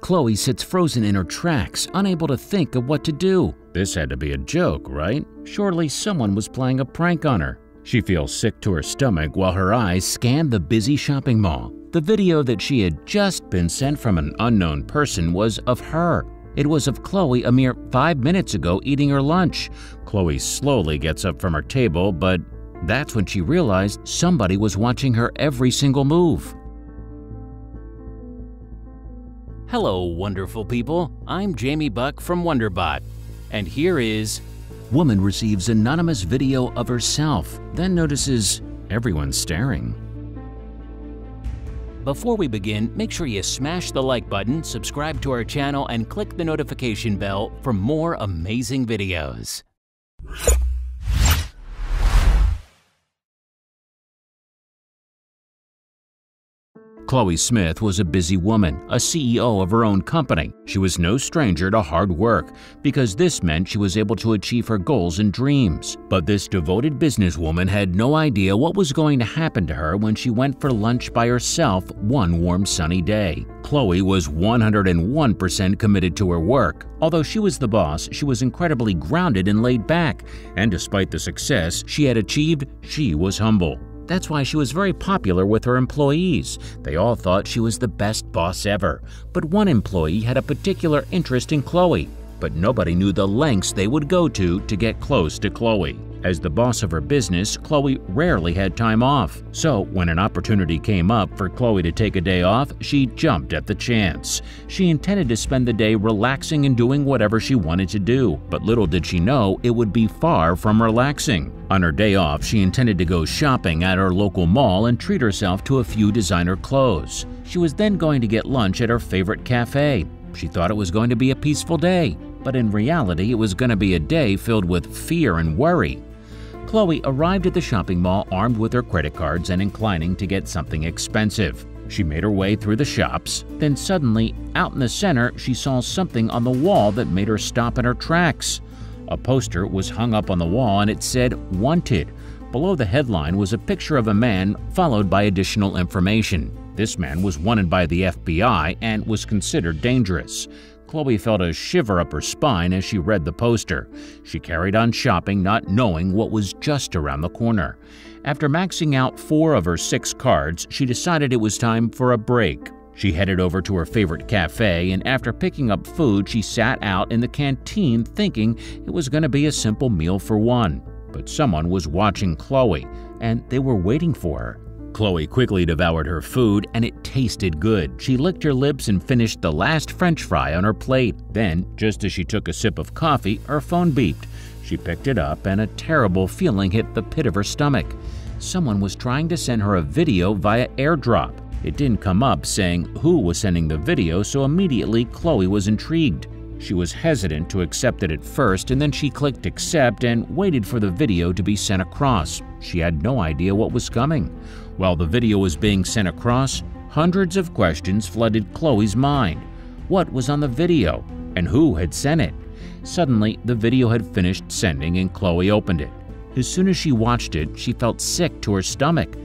Chloe sits frozen in her tracks, unable to think of what to do. This had to be a joke, right? Surely someone was playing a prank on her. She feels sick to her stomach while her eyes scan the busy shopping mall. The video that she had just been sent from an unknown person was of her. It was of Chloe a mere 5 minutes ago eating her lunch. Chloe slowly gets up from her table, but that's when she realized somebody was watching her every single move. Hello, wonderful people. I'm Jamie Buck from WonderBot. And here is: woman receives anonymous video of herself, then notices everyone's staring. Before we begin, make sure you smash the like button, subscribe to our channel, and click the notification bell for more amazing videos. Chloe Smith was a busy woman, a CEO of her own company. She was no stranger to hard work, because this meant she was able to achieve her goals and dreams. But this devoted businesswoman had no idea what was going to happen to her when she went for lunch by herself one warm sunny day. Chloe was 101% committed to her work. Although she was the boss, she was incredibly grounded and laid back, and despite the success she had achieved, she was humble. That's why she was very popular with her employees. They all thought she was the best boss ever. But one employee had a particular interest in Chloe, but nobody knew the lengths they would go to get close to Chloe. As the boss of her business, Chloe rarely had time off. So when an opportunity came up for Chloe to take a day off, she jumped at the chance. She intended to spend the day relaxing and doing whatever she wanted to do, but little did she know it would be far from relaxing. On her day off, she intended to go shopping at her local mall and treat herself to a few designer clothes. She was then going to get lunch at her favorite cafe. She thought it was going to be a peaceful day, but in reality it was going to be a day filled with fear and worry. Chloe arrived at the shopping mall armed with her credit cards and inclining to get something expensive. She made her way through the shops. Then suddenly, out in the center, she saw something on the wall that made her stop in her tracks. A poster was hung up on the wall and it said, "Wanted." Below the headline was a picture of a man followed by additional information. This man was wanted by the FBI and was considered dangerous. Chloe felt a shiver up her spine as she read the poster. She carried on shopping, not knowing what was just around the corner. After maxing out 4 of her 6 cards, she decided it was time for a break. She headed over to her favorite cafe, and after picking up food, she sat out in the canteen thinking it was going to be a simple meal for one. But someone was watching Chloe, and they were waiting for her. Chloe quickly devoured her food, and it tasted good. She licked her lips and finished the last French fry on her plate. Then, just as she took a sip of coffee, her phone beeped. She picked it up, and a terrible feeling hit the pit of her stomach. Someone was trying to send her a video via AirDrop. It didn't come up saying who was sending the video, so immediately Chloe was intrigued. She was hesitant to accept it at first, and then she clicked accept and waited for the video to be sent across. She had no idea what was coming. While the video was being sent across, hundreds of questions flooded Chloe's mind. What was on the video, and who had sent it? Suddenly, the video had finished sending and Chloe opened it. As soon as she watched it, she felt sick to her stomach.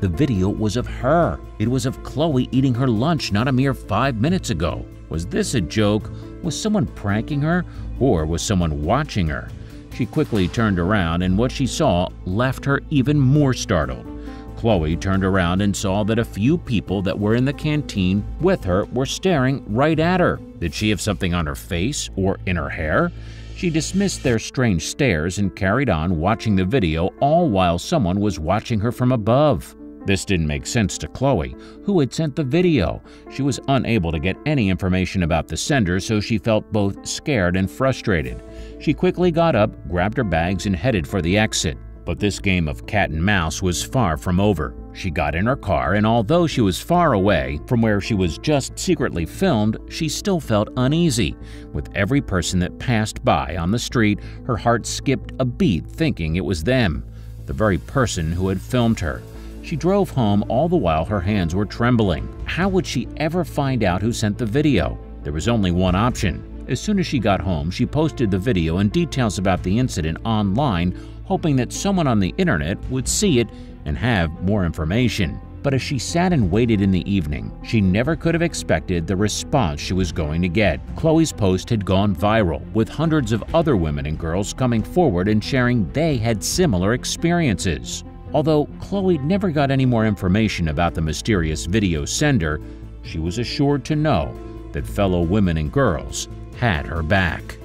The video was of her. It was of Chloe eating her lunch not a mere 5 minutes ago. Was this a joke? Was someone pranking her? Or was someone watching her? She quickly turned around, and what she saw left her even more startled. Chloe turned around and saw that a few people that were in the canteen with her were staring right at her. Did she have something on her face or in her hair? She dismissed their strange stares and carried on watching the video, all while someone was watching her from above. This didn't make sense to Chloe, who had sent the video. She was unable to get any information about the sender, so she felt both scared and frustrated. She quickly got up, grabbed her bags, and headed for the exit. But this game of cat and mouse was far from over. She got in her car, and although she was far away from where she was just secretly filmed, she still felt uneasy. With every person that passed by on the street, her heart skipped a beat thinking it was them, the very person who had filmed her. She drove home, all the while her hands were trembling. How would she ever find out who sent the video? There was only one option. As soon as she got home, she posted the video and details about the incident online, hoping that someone on the internet would see it and have more information. But as she sat and waited in the evening, she never could have expected the response she was going to get. Chloe's post had gone viral, with hundreds of other women and girls coming forward and sharing they had similar experiences. Although Chloe never got any more information about the mysterious video sender, she was assured to know that fellow women and girls had her back.